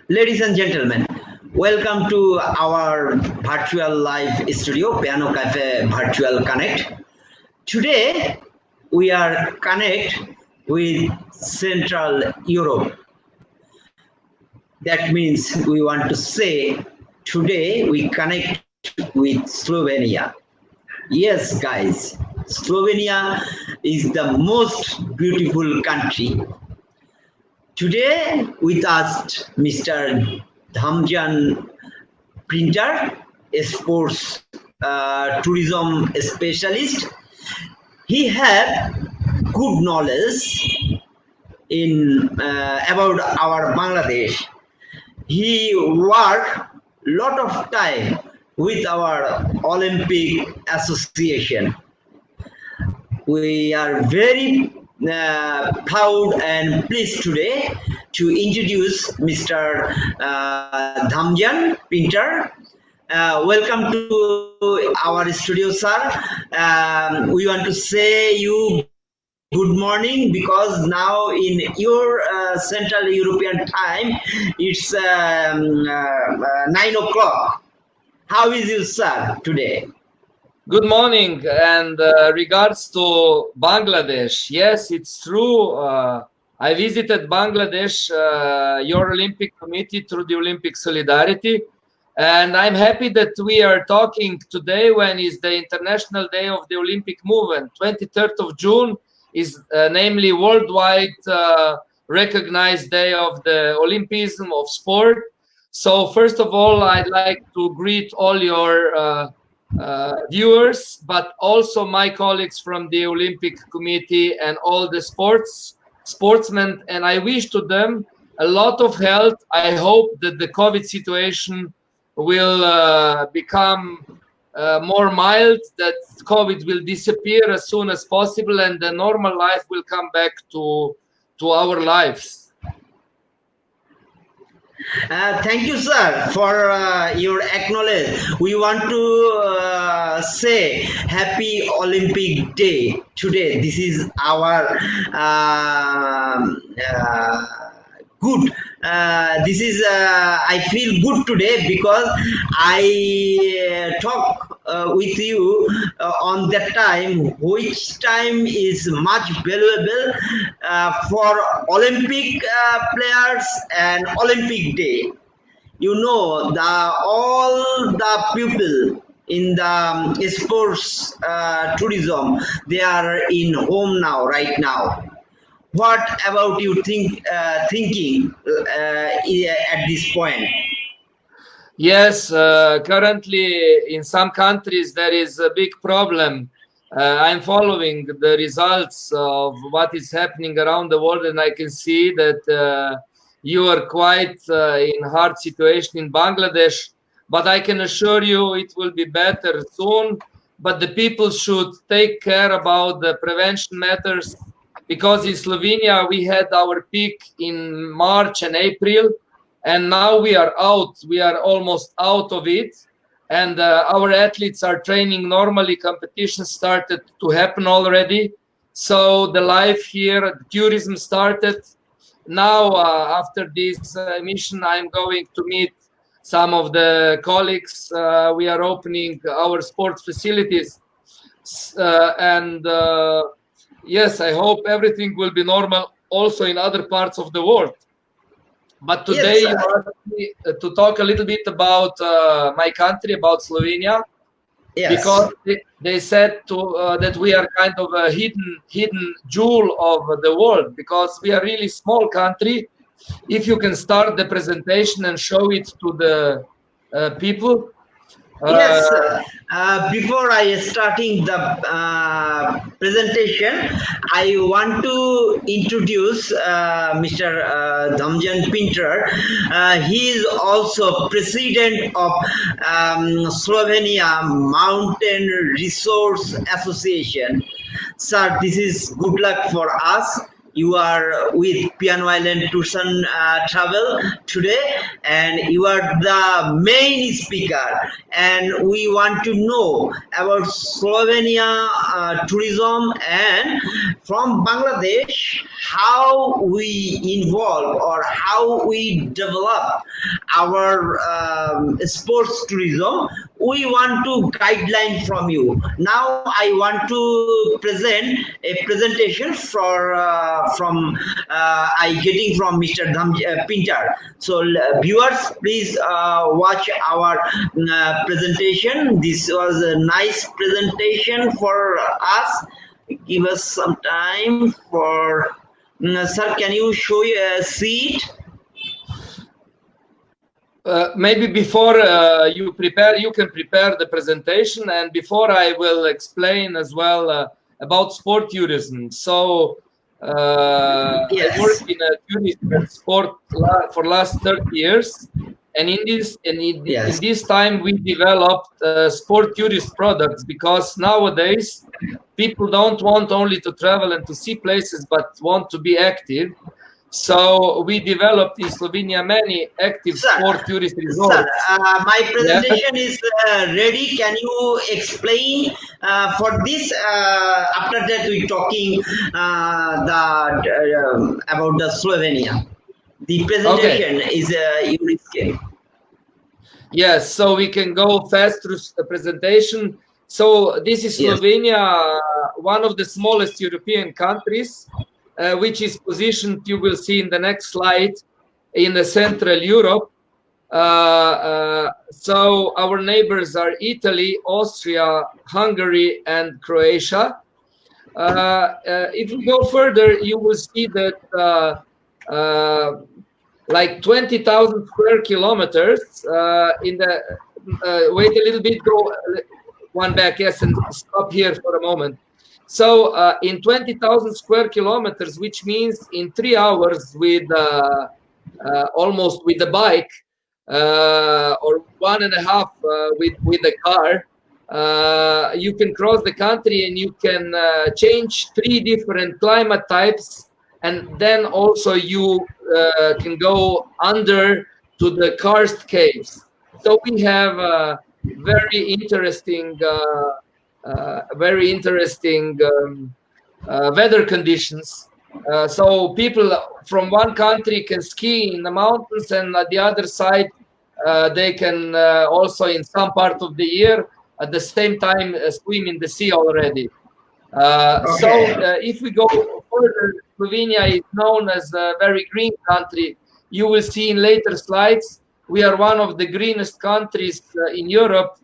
Ladies and gentlemen, welcome to our virtual live studio, Piano Cafe Virtual Connect. Today, we are connect with Central Europe. That means we want to say today we connect with Slovenia. Yes, guys, Slovenia is the most beautiful country. Today with us, Mr. Damjan Pintar, a sports tourism specialist. He had good knowledge in about our Bangladesh. He worked lot of time with our Olympic Association. We are very proud and pleased today to introduce Mr. Damjan Pintar. Welcome to our studio, sir. We want to say you good morning because now in your Central European time, it's 9 o'clock. How is you, sir, today? Good morning, and regards to Bangladesh. Yes, it's true. I visited Bangladesh, your Olympic Committee, through the Olympic Solidarity, and I'm happy that we are talking today when is the International Day of the Olympic Movement. 23rd of June is namely worldwide recognized day of the Olympism of sport. So first of all, I'd like to greet all your viewers, but also my colleagues from the Olympic Committee and all the sportsmen, and I wish to them a lot of health. I hope that the COVID situation will become more mild, that COVID will disappear as soon as possible, and the normal life will come back to our lives. Thank you, sir, for your acknowledgement. We want to say Happy Olympic Day today. This is our good. This is I feel good today because I talk with you on that time, which time is much valuable for Olympic players and Olympic Day. You know, all the people in the sports tourism, they are in home now, right now. What about you thinking at this point? Yes, currently in some countries there is a big problem. I'm following the results of what is happening around the world, and I can see that you are quite in hard situation in Bangladesh. But I can assure you it will be better soon. But the people should take care about the prevention matters, because in Slovenia we had our peak in March and April, and now we are out. We are almost out of it, and our athletes are training normally. Competitions started to happen already, so the life here, the tourism started. Now after this mission, I'm going to meet some of the colleagues. We are opening our sports facilities, and yes, I hope everything will be normal also in other parts of the world. But today you asked me to talk a little bit about my country, about Slovenia, because they said that we are kind of a hidden jewel of the world, because we are really small country. If you can start the presentation and show it to the people. Yes, before I starting the presentation, I want to introduce Mr. Damjan Pintar. He is also president of Slovenia Mountain Resource Association. Sir, this is good luck for us. you are with Piano Island Tourism Travel today, and you are the main speaker. And we want to know about Slovenia tourism, and from Bangladesh, how we involve or how we develop our sports tourism. We want to guideline from you. Now I want to present a presentation from I getting from Mr. Damjan Pintar. So viewers, please watch our presentation. This was a nice presentation for us. Give us some time for sir. Can you show see it? Maybe before you can prepare the presentation, and before I will explain as well about sport tourism. So Yes. I work in a tourism sport for last 30 years, and in this time we developed sport tourist products, because nowadays people don't want only to travel and to see places, but want to be active. So we developed in Slovenia many active sport tourist resorts. Sir, my presentation is ready. Can you explain for this? After that, we talking about the Slovenia. The presentation is you. Yes, so we can go fast through the presentation. So this is Slovenia, one of the smallest European countries, which is positioned, you will see in the next slide, in the Central Europe. So our neighbors are Italy, Austria, Hungary, and Croatia. If we go further, you will see that like 20,000 square kilometers in the, wait a little bit, go one back, yes, and stop here for a moment. So in 20,000 square kilometers, which means in 3 hours with almost with the bike, or 1.5 with the car, you can cross the country, and you can change 3 different climate types, and then also you can go under to the karst caves. So we have very interesting weather conditions. So people from one country can ski in the mountains, and at the other side they can also, in some part of the year, at the same time swim in the sea already. So if we go further, Slovenia is known as a very green country. You will see in later slides, we are one of the greenest countries in Europe,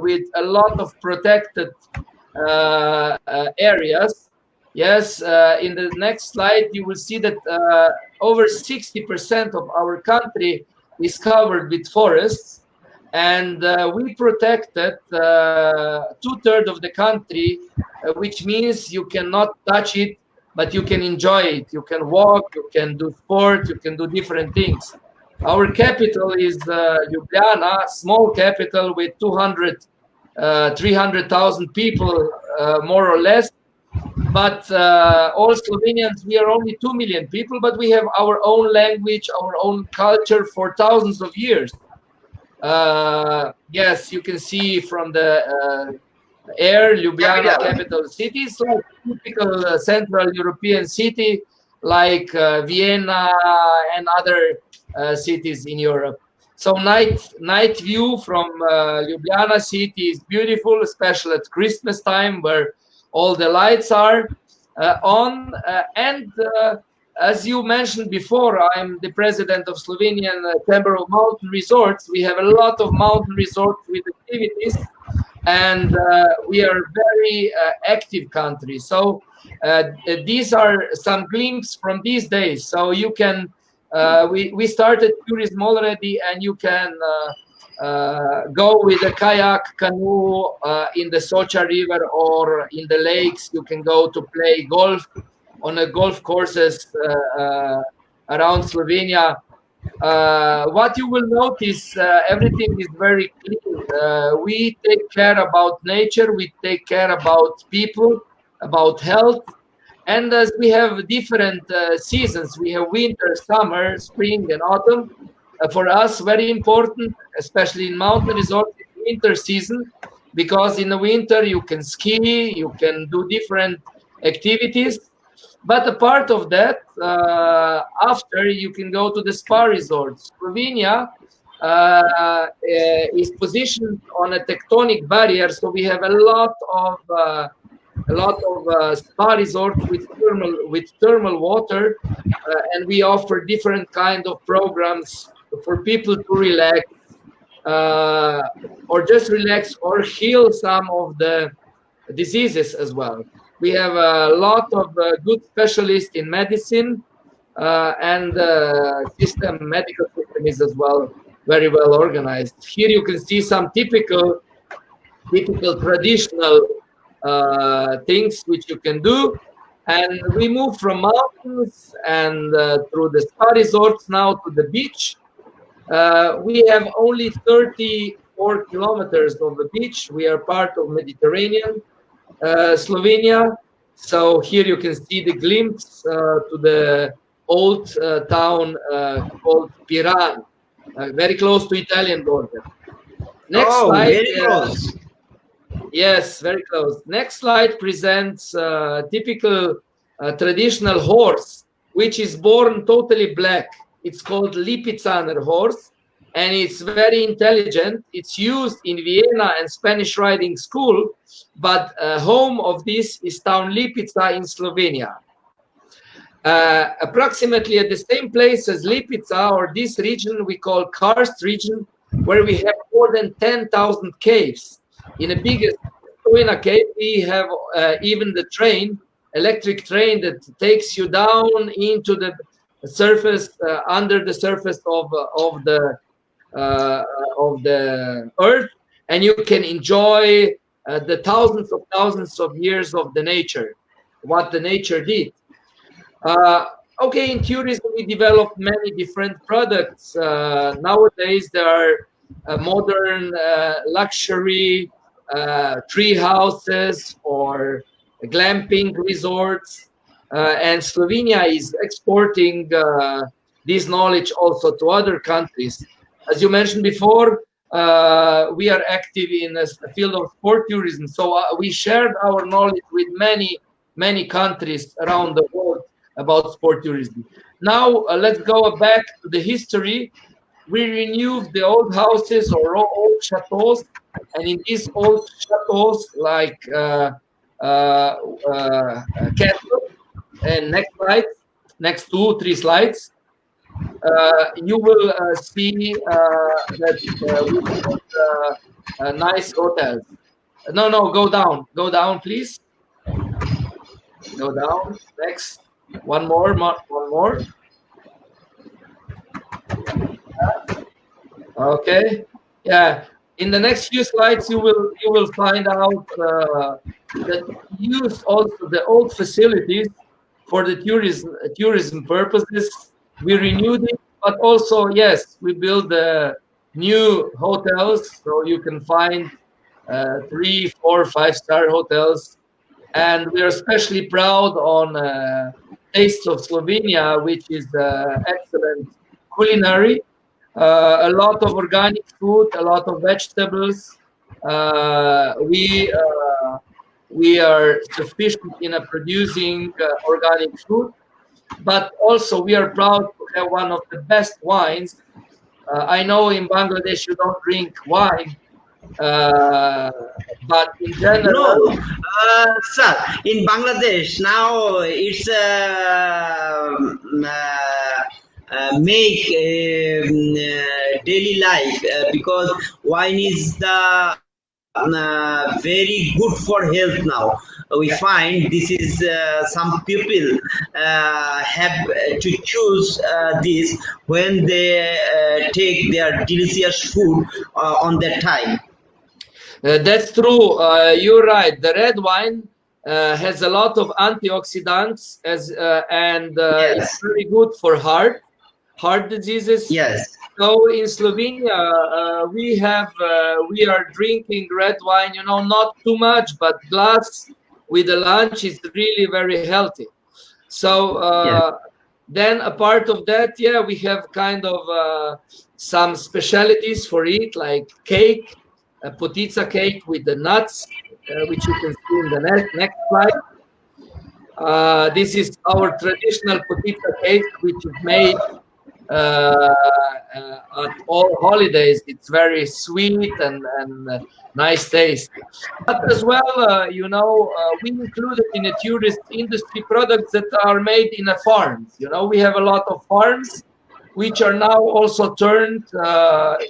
with a lot of protected areas. Yes, in the next slide, you will see that over 60% of our country is covered with forests, and we protected 2/3 of the country, which means you cannot touch it, but you can enjoy it. You can walk, you can do sport, you can do different things. Our capital is Ljubljana, small capital with 300,000 people, more or less. But all Slovenians, we are only 2 million people, but we have our own language, our own culture for thousands of years. Yes, you can see from the air, Ljubljana, capital city. It's like a typical Central European city, like Vienna and other cities in Europe. So night view from Ljubljana city is beautiful, especially at Christmas time, where all the lights are on. And as you mentioned before, I'm the president of Slovenian Chamber of Mountain Resorts. We have a lot of mountain resorts with activities, and we are a very active country. So these are some glimpses from these days. So you can, we started tourism already, and you can go with a kayak, canoe in the Socha River or in the lakes. You can go to play golf on the golf courses around Slovenia. What you will notice, everything is very clean. We take care about nature, we take care about people, about health, And as we have different seasons, we have winter, summer, spring, and autumn. For us, very important, especially in mountain resorts, winter season, because in the winter you can ski, you can do different activities. But a part of that, after you can go to the spa resorts. Slovenia is positioned on a tectonic barrier, so we have a lot of spa resorts with thermal water, and we offer different kind of programs for people to relax, or just relax or heal some of the diseases as well. We have a lot of good specialists in medicine, and medical system is as well very well organized. Here you can see some typical traditional things which you can do. And we move from mountains and through the spa resorts now to the beach. We have only 34 kilometers of the beach. We are part of Mediterranean Slovenia. So here you can see the glimpse to the old town called Piran, very close to Italian border. Next slide. Very close. Yes, very close. Next slide presents typical traditional horse, which is born totally black. It's called Lipicaner horse, and it's very intelligent. It's used in Vienna and Spanish riding school, but home of this is town Lipica in Slovenia. Approximately at the same place as Lipica, or this region we call Karst region, where we have more than 10,000 caves. In the biggest Stojna cave, we have even the train, electric train that takes you down into the surface, under the surface of the earth, and you can enjoy the thousands of years of the nature, what the nature did. Okay, in tourism we developed many different products. Nowadays there are modern luxury tree houses or glamping resorts, and Slovenia is exporting this knowledge also to other countries. As you mentioned before, we are active in the field of sport tourism, so we shared our knowledge with many countries around the world about sport tourism. Now let's go back to the history. We renewed the old houses or old chateaus, and in these old chateaus, like castle. And next slide, next 2-3 slides, you will see that we built nice hotels. No, go down, please. Go down. Next, one more. Okay, yeah. In the next few slides, you will find out that we use also the old facilities for the tourism purposes. We renewed it, but also, yes, we build new hotels, so you can find 3, 4, 5-star hotels. And we are especially proud on Taste of Slovenia, which is excellent culinary. A lot of organic food, a lot of vegetables. We are sufficient in producing organic food, but also we are proud to have one of the best wines. I know in Bangladesh you don't drink wine, but in general, no, sir. In Bangladesh now it's make daily life because wine is the very good for health now. We find this is some people have to choose this when they take their delicious food on their time. That's true. You're right. The red wine has a lot of antioxidants, and Yes. it's very good for heart diseases. Yes. So in Slovenia, we are drinking red wine. Not too much, but glass with the lunch is really very healthy. So then a part of that, yeah, we have kind of some specialities for it, like cake, a potica cake with the nuts, which you can see in the next slide. This is our traditional potica cake, which is made at all holidays. It's very sweet and nice taste. But as well, you know, we included in the tourist industry products that are made in a farms. You know, we have a lot of farms which are now also turned,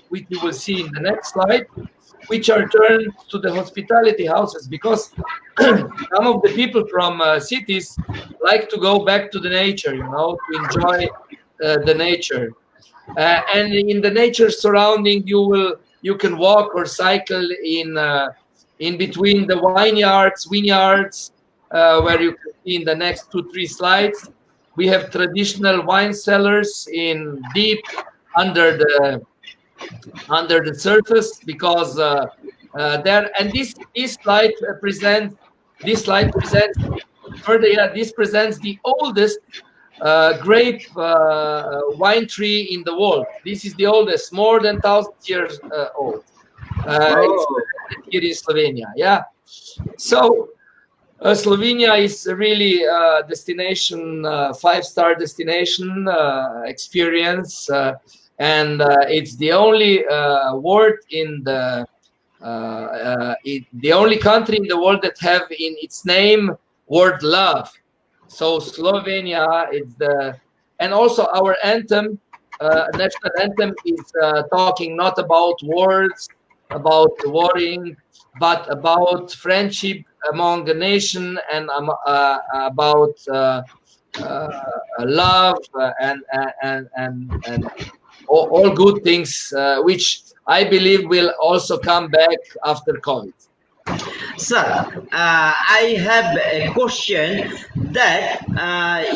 which you will see in the next slide, which are turned to the hospitality houses, because some of the people from cities like to go back to the nature, you know, to enjoy the nature. And in the nature surrounding, you can walk or cycle in between the vineyards, where you can see in the next 2-3 slides. We have traditional wine cellars in deep under the surface, because there, and this slide presents further. Yeah, this presents the oldest grape wine tree in the world. This is the oldest, more than 1,000 years old. It's here in Slovenia. Yeah, so Slovenia is really a destination, 5-star destination experience, and it's the only word in the only country in the world that have in its name word love. So Slovenia is and also our anthem, national anthem, is talking not about wars, about warring, but about friendship among the nation, and about love and all good things, which I believe will also come back after COVID. Sir, I have a question that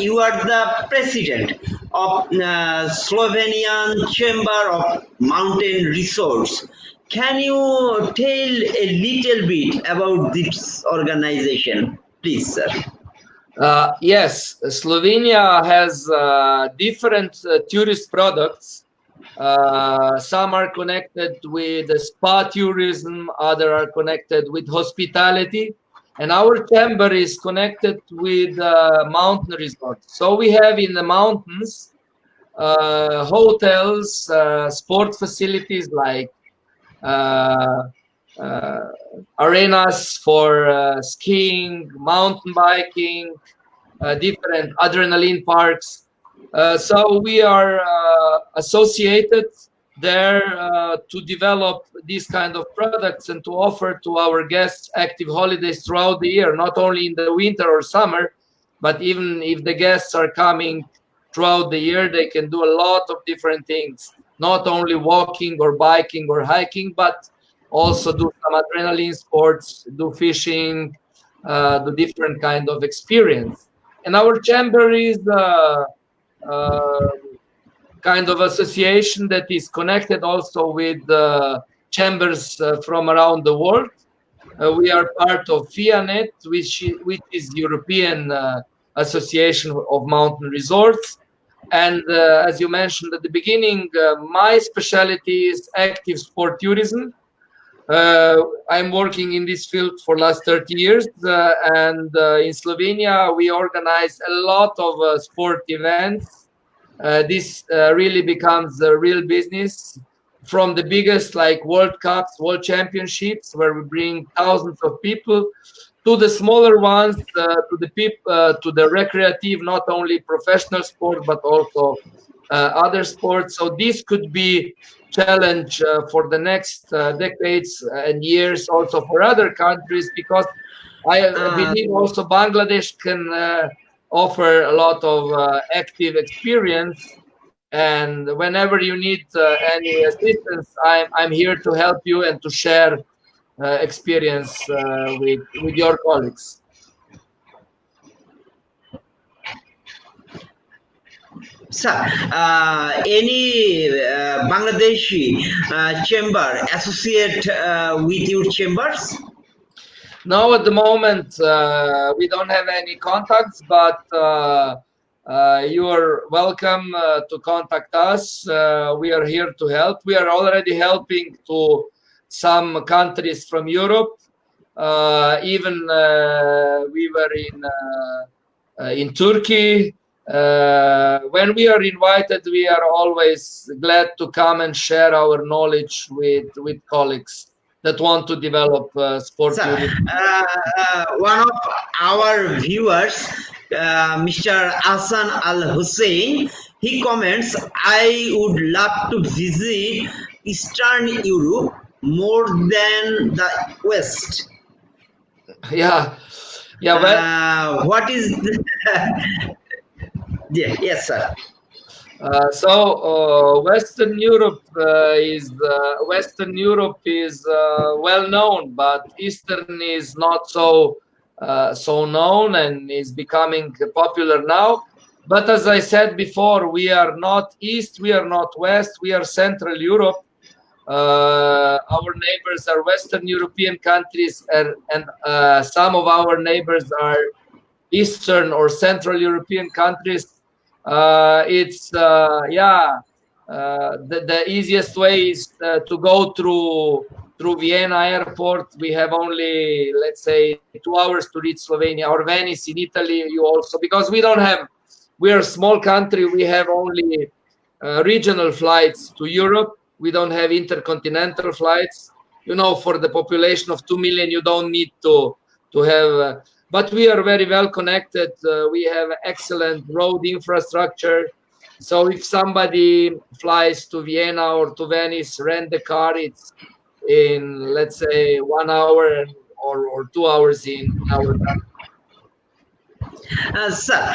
you are the president of Slovenian Chamber of Mountain Resorts. Can you tell a little bit about this organization, please, sir? Yes, Slovenia has different tourist products. Some are connected with spa tourism, others are connected with hospitality, and our chamber is connected with mountain resorts. So we have in the mountains hotels, sport facilities like arenas for skiing, mountain biking, different adrenaline parks. So we are associated there to develop these kind of products and to offer to our guests active holidays throughout the year, not only in the winter or summer, but even if the guests are coming throughout the year, they can do a lot of different things, not only walking or biking or hiking, but also do some adrenaline sports, do fishing, do different kind of experience. And our chamber is kind of association that is connected also with chambers from around the world. We are part of FIANET, which is European Association of Mountain Resorts. And as you mentioned at the beginning, my specialty is active sport tourism. I'm working in this field for last 30 years, and in Slovenia we organize a lot of sport events. This really becomes a real business, from the biggest like World Cups, World Championships, where we bring thousands of people, to the smaller ones, to the recreative, not only professional sport but also other sports. So this could be challenge for the next decades and years, also for other countries, because I believe also Bangladesh can offer a lot of active experience. And whenever you need any assistance, I'm here to help you and to share experience with your colleagues. Sir, any Bangladeshi chamber associate with your chambers? No, at the moment we don't have any contacts, but you are welcome to contact us. We are here to help. We are already helping to some countries from Europe. Even we were in Turkey. When we are invited, we are always glad to come and share our knowledge with colleagues that want to develop sport. Sir, one of our viewers, Mr. Hassan Al Hussein, he comments, I would love to visit Eastern Europe more than the West. Yeah. Well, what is the yeah, yes, sir. So Western Europe is well known, but Eastern is not so known and is becoming popular now. But as I said before, we are not East, we are not West, we are Central Europe. Our neighbors are Western European countries, and some of our neighbors are Eastern or Central European countries. It's the easiest way is to go through Vienna airport. We have only, let's say, 2 hours to reach Slovenia, or Venice in Italy. You also, because we are a small country, we have only regional flights to Europe. We don't have intercontinental flights. You know, for the population of 2 million, you don't need to have. But we are very well connected. We have excellent road infrastructure. So if somebody flies to Vienna or to Venice, rent the car, it's in, let's say, 1 hour or 2 hours in our country. Sir,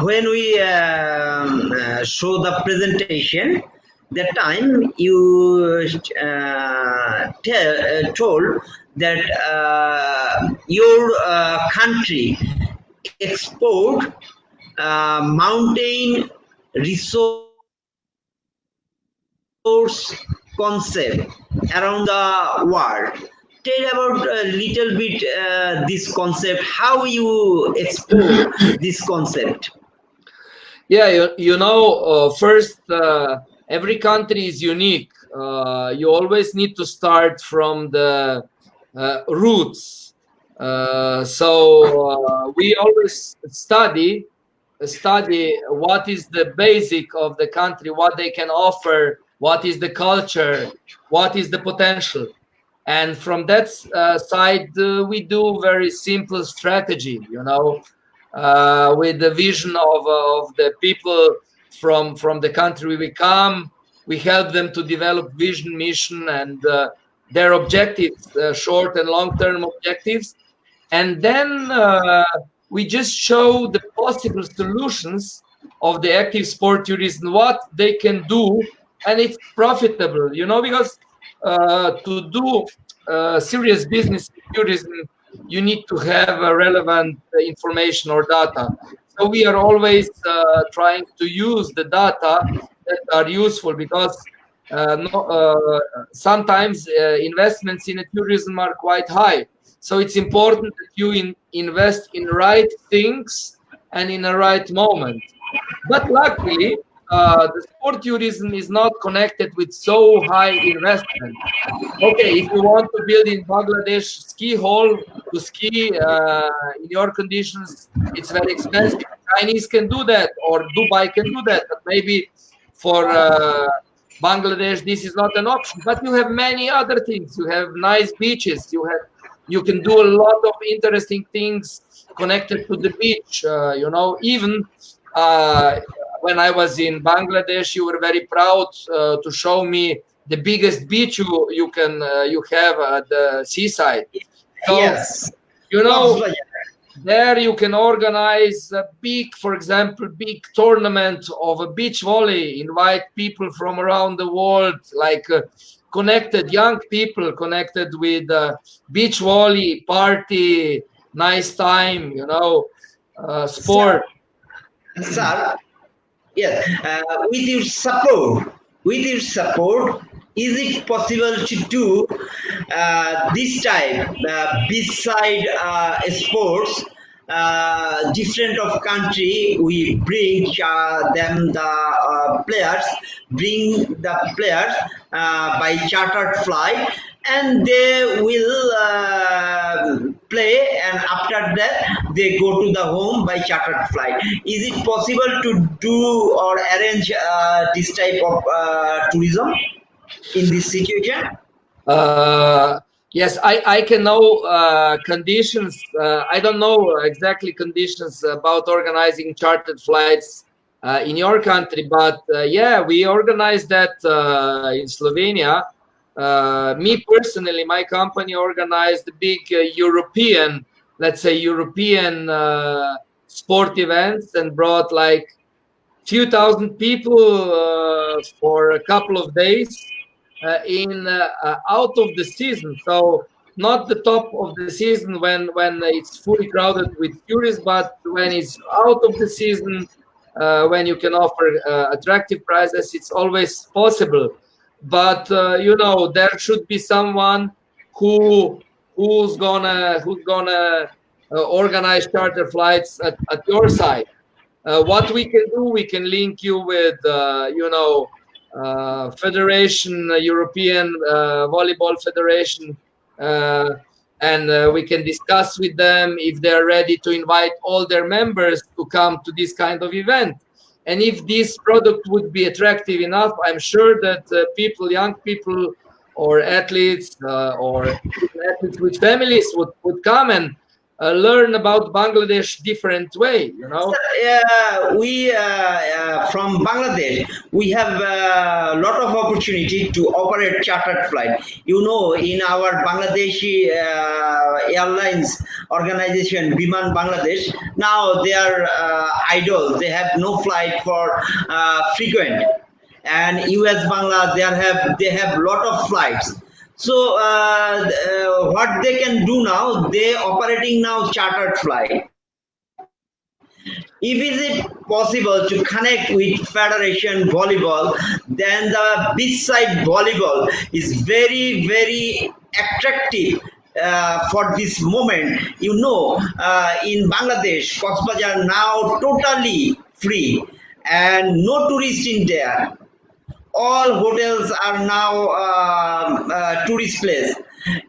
when we show the presentation, that time you told that your country export mountain resource concept around the world. Tell about a little bit this concept, how you explore this concept. Yeah, you know, first, every country is unique. You always need to start from the roots. So we always study what is the basic of the country, what they can offer, what is the culture, what is the potential. And from that side, we do very simple strategy, you know, with the vision of the people from the country we come. We help them to develop vision, mission, and their objectives, short and long-term objectives. And then we just show the possible solutions of the active sport tourism, what they can do, and it's profitable, you know, because to do serious business in tourism, you need to have relevant information or data. So we are always trying to use the data that are useful, because sometimes investments in tourism are quite high. So it's important that you invest in right things and in the right moment. But luckily, the sport tourism is not connected with so high investment. Okay, if you want to build in Bangladesh ski hall to ski in your conditions, it's very expensive. Chinese can do that, or Dubai can do that, but maybe for Bangladesh this is not an option. But you have many other things. You have nice beaches. You can do a lot of interesting things connected to the beach. You know, even when I was in Bangladesh, you were very proud to show me the biggest beach you have at the seaside. So, Yes, you know, there you can organize a big, for example, big tournament of a beach volley, invite people from around the world, like connected young people connected with beach volley, party, nice time, you know, sport. Sir, yes, with your support, is it possible to do this type beside sports? Different of country, we bring them the players, bring the players by chartered flight, and they will play, and after that they go to the home by chartered flight. Is it possible to do or arrange this type of tourism in this situation? Yes, I can know conditions. I don't know exactly conditions about organizing chartered flights in your country, but yeah, we organized that in Slovenia. Me personally, my company organized the big European, let's say European sport events, and brought like few thousand people for a couple of days in out of the season. So not the top of the season when it's fully crowded with tourists, but when it's out of the season, when you can offer attractive prices, it's always possible. But you know, there should be someone who's gonna organize charter flights at your side. What we can do, we can link you with you know, Federation, European Volleyball Federation, and we can discuss with them if they're ready to invite all their members to come to this kind of event. And if this product would be attractive enough, I'm sure that people, young people, or athletes, or athletes with families would come and learn about Bangladesh different way, you know. We from Bangladesh, we have a lot of opportunity to operate chartered flight. You know, in our Bangladeshi airlines organization, Biman Bangladesh, now they are idle. They have no flight for frequent. And US Bangla, they have lot of flights. So what they can do now, they operating now chartered flight. If is it possible to connect with Federation Volleyball, then the beachside volleyball is very, very attractive for this moment. You know, in Bangladesh, Coxbazar now totally free and no tourist in there. All hotels are now tourist place.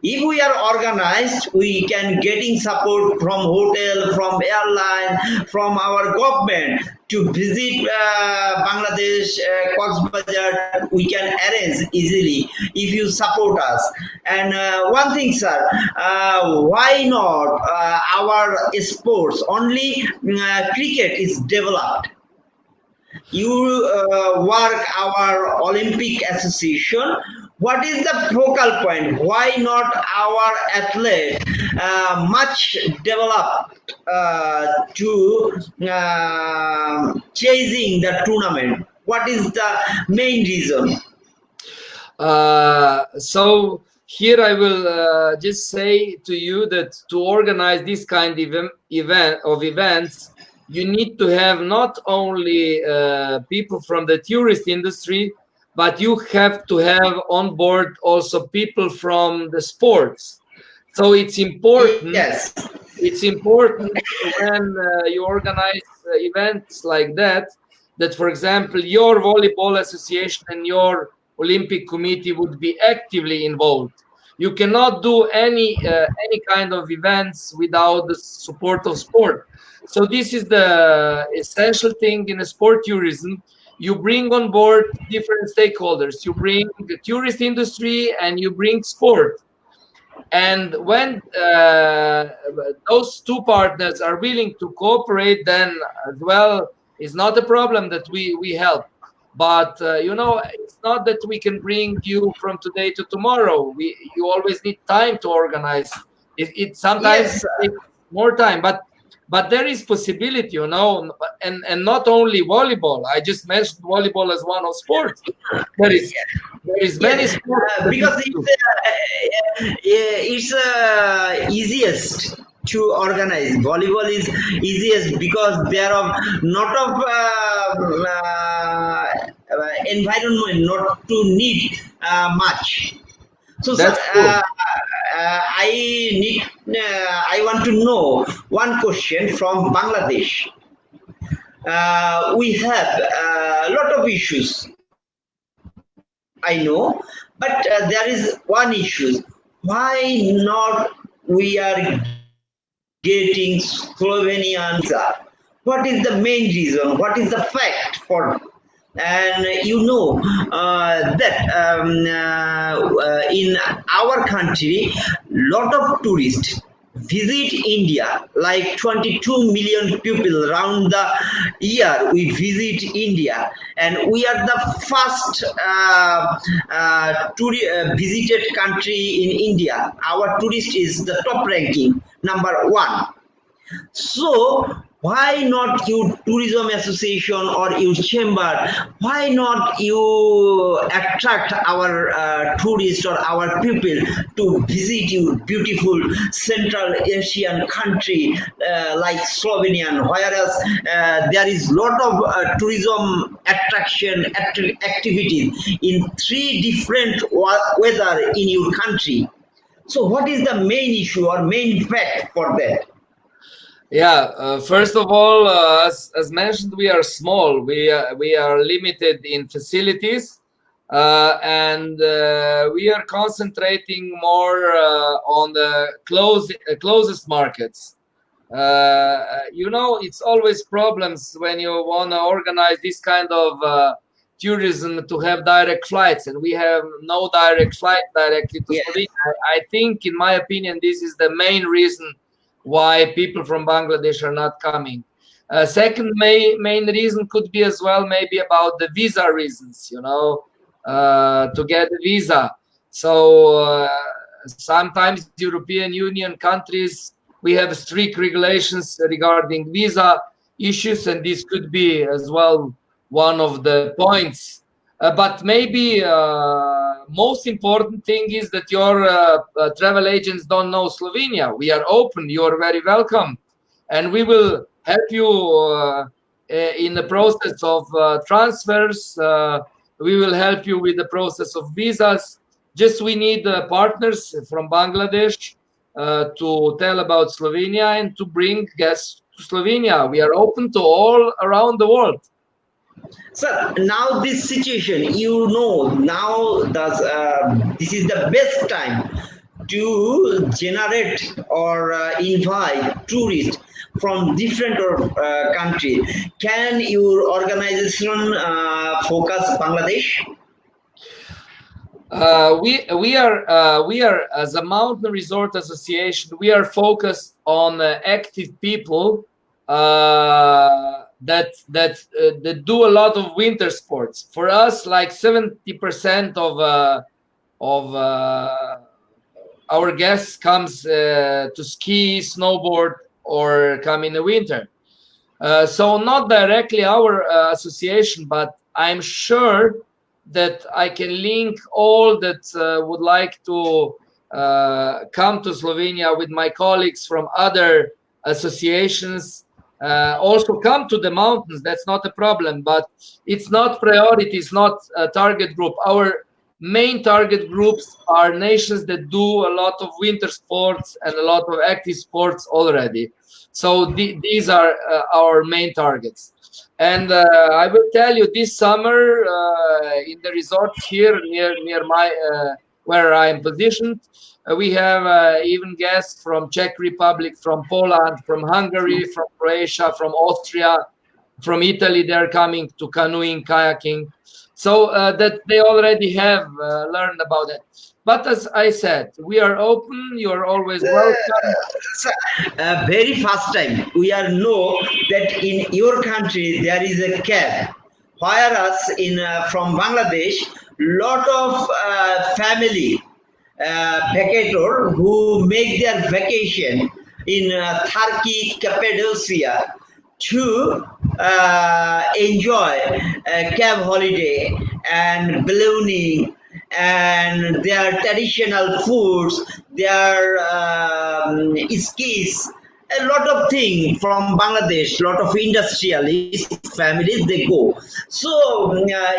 If we are organized, we can getting support from hotel, from airline, from our government to visit Bangladesh, Coxbazar. We can arrange easily if you support us. And one thing, sir, why not our sports? Only cricket is developed. You work our Olympic Association. What is the focal point? Why not our athlete much developed to chasing the tournament? What is the main reason? So here I will just say to you that to organize this kind of events, you need to have not only people from the tourist industry, but you have to have on board also people from the sports. So it's important. Yes. It's important when you organize events like that, that, for example, your volleyball association and your Olympic committee would be actively involved. You cannot do any kind of events without the support of sport. So this is the essential thing in a sport tourism. You bring on board different stakeholders. You bring the tourist industry and you bring sport. And when those two partners are willing to cooperate, then as well, it's not a problem that we help. But you know, it's not that we can bring you from today to tomorrow. You always need time to organize. It sometimes takes more time, but there is possibility, you know, and not only volleyball. I just mentioned volleyball as one of sports. There is many sports because it's easiest to organize. Volleyball is easiest because there are not of environment not to need much. So, sir, That's true. I want to know one question from Bangladesh. We have a lot of issues, I know, but there is one issue. Why not we are getting Slovenian visa? What is the main reason? What is the fact for? And you know that in our country, lot of tourists visit India, like 22 million people around the year we visit India, and we are the first visited country in India. Our tourist is the top ranking, number one. So why not you tourism association or your chamber? Why not you attract our tourists or our people to visit your beautiful Central Asian country like Slovenian? Whereas there is lot of tourism attraction activities in three different weather in your country. So what is the main issue or main fact for that? Yeah, first of all, as mentioned, we are small. We are limited in facilities, and we are concentrating more on the closest markets. You know, it's always problems when you want to organize this kind of tourism to have direct flights, and we have no direct flight directly to Yes. Slovenia. I think, in my opinion, this is the main reason why people from Bangladesh are not coming. Second main reason could be as well maybe about the visa reasons, you know, to get a visa. So sometimes European Union countries, we have strict regulations regarding visa issues, and this could be as well one of the points. But maybe most important thing is that your travel agents don't know Slovenia. We are open. You are very welcome, and we will help you in the process of transfers. We will help you with the process of visas. Just we need partners from Bangladesh to tell about Slovenia and to bring guests to Slovenia. We are open to all around the world. Sir, now this situation, you know, now this is the best time to generate or invite tourists from different countries. Can your organization focus Bangladesh? We are as a mountain resort association. We are focused on active people that do a lot of winter sports. For us, like 70% of our guests comes to ski, snowboard, or come in the winter. So not directly our association, but I'm sure that I can link all that would like to come to Slovenia with my colleagues from other associations. Also come to the mountains, that's not a problem, but it's not priority, it's not a target group. Our main target groups are nations that do a lot of winter sports and a lot of active sports already. So these are our main targets. And I will tell you, this summer in the resort here near my where I am positioned, we have even guests from Czech Republic, from Poland, from Hungary, from Croatia, from Austria, from Italy. They're coming to canoeing, kayaking, so that they already have learned about it. But as I said, we are open. You are always welcome. Very first time we are know that in your country there is a cap, whereas in from Bangladesh, lot of family vacator who make their vacation in Turkey, Cappadocia to enjoy a cab holiday and ballooning and their traditional foods, their skis a lot of things from Bangladesh, lot of industrialist families, they go. So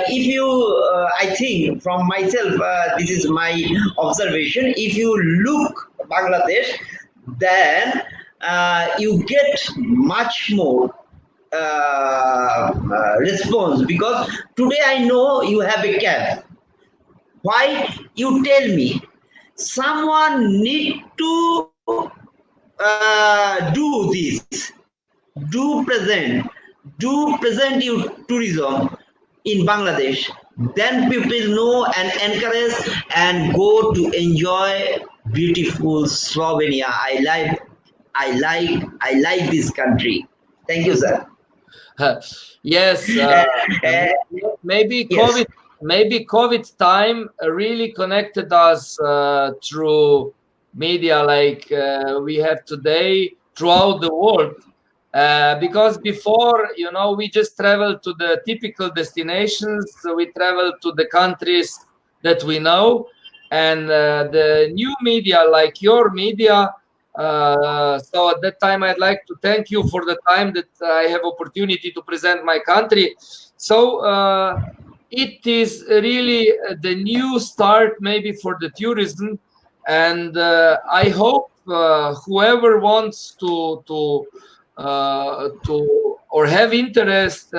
if you, I think from myself, this is my observation, if you look Bangladesh, then you get much more response, because today I know you have a cab. Why? You tell me. Someone need to do this, do present you tourism in Bangladesh. Then people know and encourage and go to enjoy beautiful Slovenia. I like this country. Thank you, sir. Yes, maybe yes. COVID time really connected us through media like we have today throughout the world. Because before, you know, we just traveled to the typical destinations. So we traveled to the countries that we know, and the new media, like your media. So at that time, I'd like to thank you for the time that I have opportunity to present my country. So it is really the new start, maybe for the tourism, and I hope whoever wants to or have interest,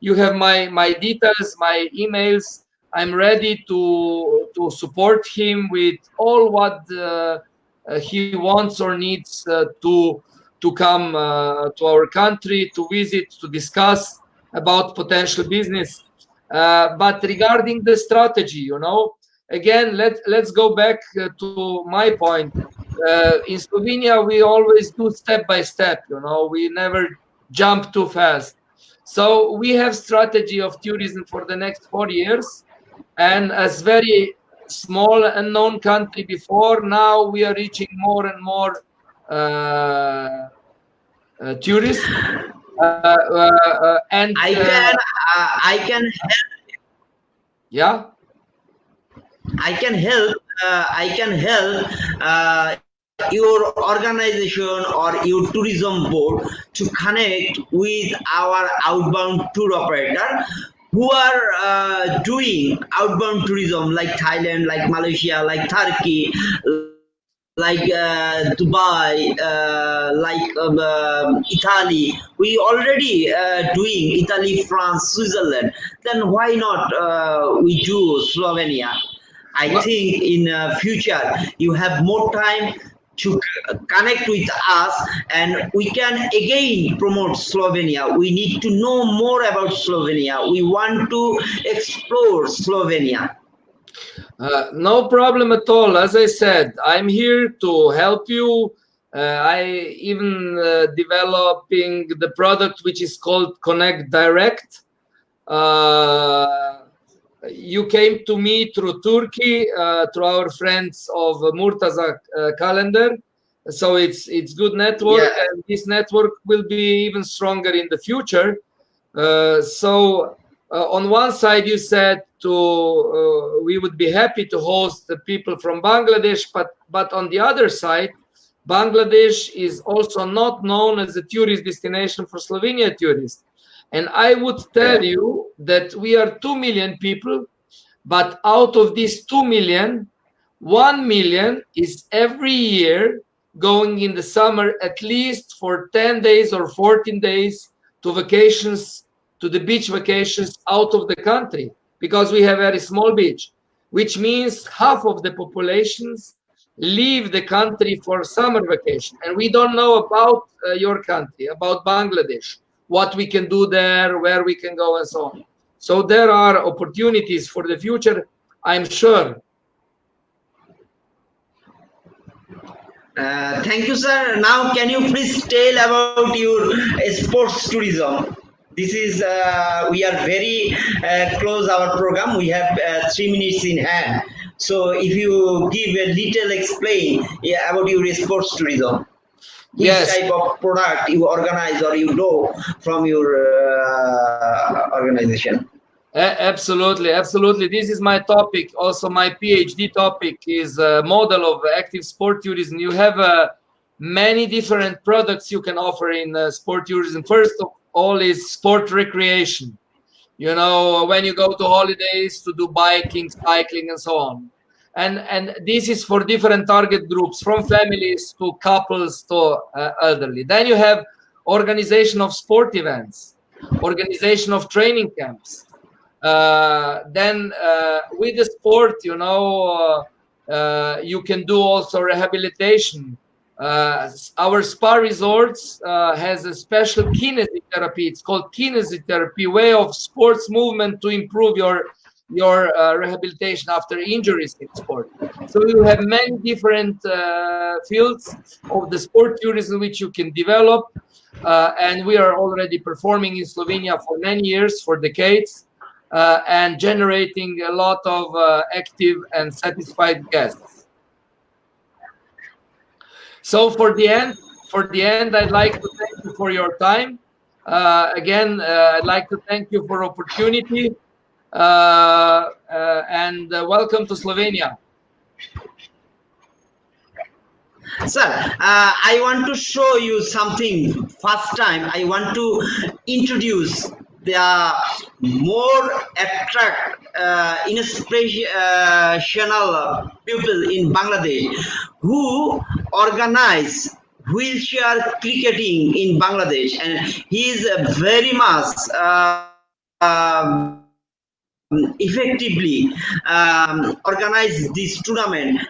you have my details, my emails. I'm ready to support him with all what he wants or needs to come to our country, to visit, to discuss about potential business. But regarding the strategy, you know, again, let's go back to my point. In Slovenia, we always do step by step, you know, we never jump too fast. So we have strategy of tourism for the next 4 years, and as very small unknown country before, now we are reaching more and more tourists. And I can help. Yeah, I can help your organization or your tourism board to connect with our outbound tour operator who are doing outbound tourism like Thailand, like Malaysia, like Turkey, like Dubai, like Italy. We already doing Italy, France, Switzerland. Then why not we do Slovenia? I think in future you have more time to connect with us, and we can again promote Slovenia. We need to know more about Slovenia. We want to explore Slovenia. No problem at all. As I said, I'm here to help you. I even developing the product which is called Connect Direct. You came to me through Turkey, through our friends of Murtaza calendar. So it's good network, Yeah. and this network will be even stronger in the future. On one side, you said we would be happy to host the people from Bangladesh, but on the other side, Bangladesh is also not known as a tourist destination for Slovenia tourists. And I would tell you that we are 2 million people, but out of these 2 million, 1 million is every year going in the summer at least for 10 days or 14 days to vacations, to the beach vacations out of the country, because we have a very small beach, which means half of the populations leave the country for summer vacation. And we don't know about your country, about Bangladesh, what we can do there, where we can go, and so on. So there are opportunities for the future, I'm sure. Thank you, sir. Now, can you please tell about your sports tourism? This is, we are very close our program. We have 3 minutes in hand. So if you give a little explain about your sports tourism. Which type of product you organize or you do from your organization? Absolutely, absolutely. This is my topic. Also, my PhD topic is a model of active sport tourism. You have many different products you can offer in sport tourism. First of all is sport recreation. You know, when you go to holidays to do biking, cycling, and so on. And this is for different target groups, from families to couples to elderly. Then you have organization of sport events, organization of training camps. Then with the sport, you know, you can do also rehabilitation. Our spa resorts has a special kinesiotherapy. It's called kinesiotherapy, way of sports movement to improve your rehabilitation after injuries in sport. So you have many different fields of the sport tourism which you can develop, and we are already performing in Slovenia for many years, for decades, and generating a lot of active and satisfied guests. So for the end, I'd like to thank you for your time. Again, I'd like to thank you for opportunity, and welcome to Slovenia. Sir, I want to show you something. First time, I want to introduce the more inspirational people in Bangladesh who organize wheelchair cricketing in Bangladesh, and he is very much effectively organize this tournament.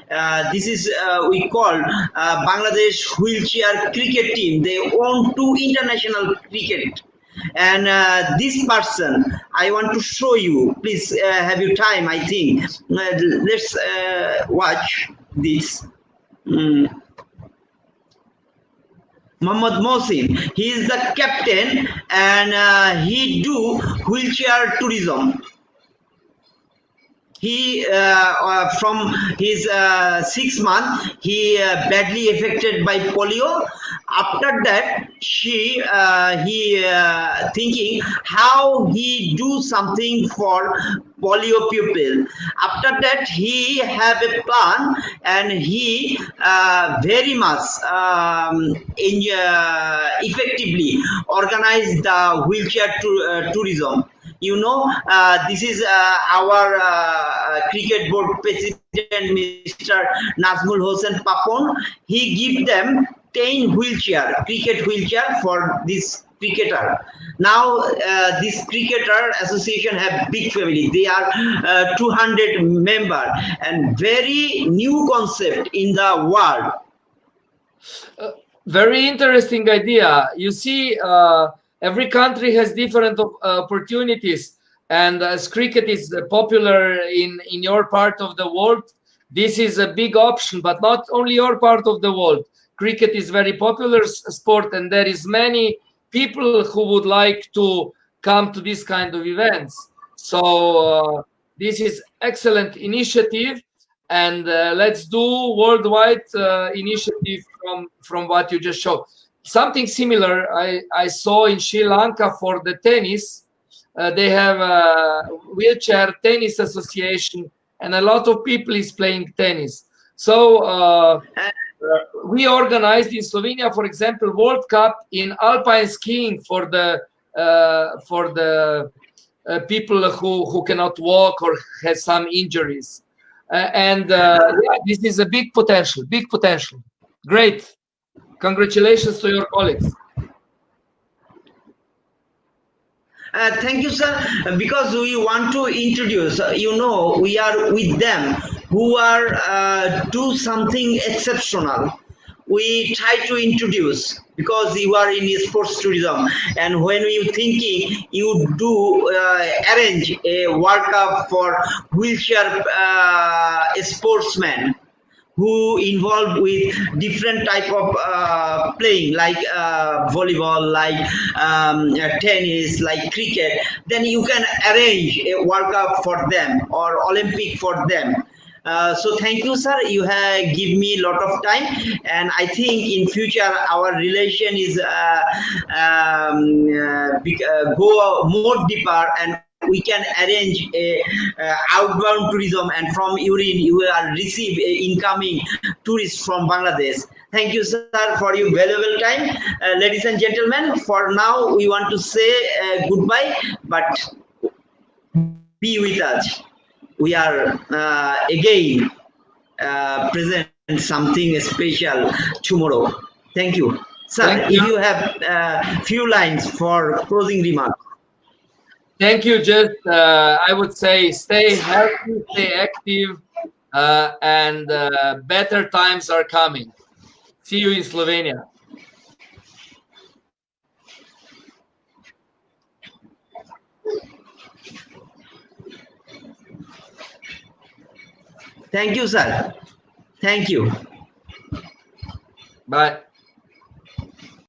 This is we call Bangladesh wheelchair cricket team. They won 2 international cricket. And this person I want to show you. Please have your time. I think let's watch this. Muhammad Mohsin, he is the captain, and he do wheelchair tourism. He from his 6 months, he badly affected by polio. After that, he thinking how he do something for polio people. After that, he have a plan, and he very much effectively organize the wheelchair tourism. You know, this is our cricket board president, Mr. Nazmul Hossain Papon. He give them 10 cricket wheelchair for this cricketer. Now, this cricketer association have big family. They are 200 member, and very new concept in the world. Very interesting idea. You see, every country has different opportunities, and as cricket is popular in your part of the world, this is a big option. But not only your part of the world. Cricket is very popular sport, and there is many people who would like to come to this kind of events. So this is excellent initiative, and let's do worldwide initiative from what you just showed. Something similar I saw in Sri Lanka for the tennis. They have a wheelchair tennis association, and a lot of people is playing tennis. So we organized in Slovenia, for example, World Cup in alpine skiing for the people who cannot walk or have some injuries. Yeah, this is a big potential, Great. Congratulations to your colleagues. Thank you, sir. Because we want to introduce, you know, we are with them who are do something exceptional. We try to introduce, because you are in sports tourism, and when you thinking you do arrange a World Cup for wheelchair sportsmen who involved with different type of playing, like volleyball, like tennis, like cricket, then you can arrange a World Cup for them or Olympic for them. So thank you, sir. You have given me a lot of time, and I think in future our relation is go more deeper, and we can arrange a outbound tourism, and from urine you will receive incoming tourists from Bangladesh. Thank you, sir, for your valuable time. Ladies and gentlemen, for now, we want to say goodbye, but be with us. We are again present something special tomorrow. Thank you. Sir, Thank if you. you have few lines for closing remarks. Thank you. Just I would say stay healthy, stay active, and better times are coming. See you in Slovenia. Thank you, sir. Thank you. Bye.